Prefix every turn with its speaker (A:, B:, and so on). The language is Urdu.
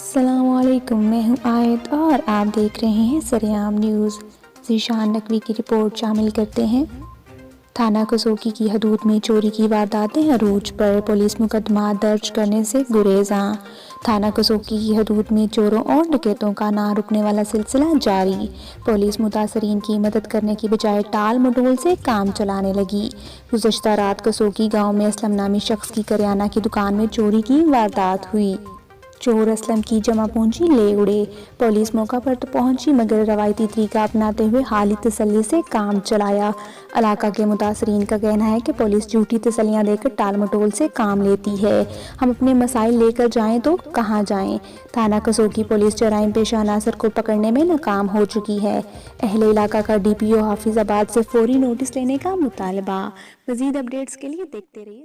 A: السلام علیکم، میں ہوں آیت اور آپ دیکھ رہے ہیں سریام نیوز۔ ذیشان نقوی کی رپورٹ شامل کرتے ہیں۔ تھانہ کسوکی کی حدود میں چوری کی وارداتیں عروج پر، پولیس مقدمات درج کرنے سے گریزاں۔ تھانہ کسوکی کی حدود میں چوروں اور ڈکیتوں کا نہ رکنے والا سلسلہ جاری، پولیس متاثرین کی مدد کرنے کی بجائے ٹال مٹول سے کام چلانے لگی۔ گزشتہ رات کسوکی گاؤں میں اسلم نامی شخص کی کریانہ کی دکان میں چوری کی واردات ہوئی۔ چور اسلم کی جمع پونجی لے اڑے، پولیس موقع پر تو پہنچی مگر روایتی طریقہ اپناتے ہوئے حالی تسلی سے کام چلایا۔ علاقہ کے متاثرین کا کہنا ہے کہ پولیس جھوٹی تسلیاں دے کر ٹال مٹول سے کام لیتی ہے، ہم اپنے مسائل لے کر جائیں تو کہاں جائیں۔ تھانہ کسوکی پولیس جرائم پیشہ عناصر کو پکڑنے میں ناکام ہو چکی ہے۔ اہل علاقہ کا ڈی پی او حافظ آباد سے فوری نوٹس لینے کا مطالبہ۔ مزید اپڈیٹس کے لیے دیکھتے رہیے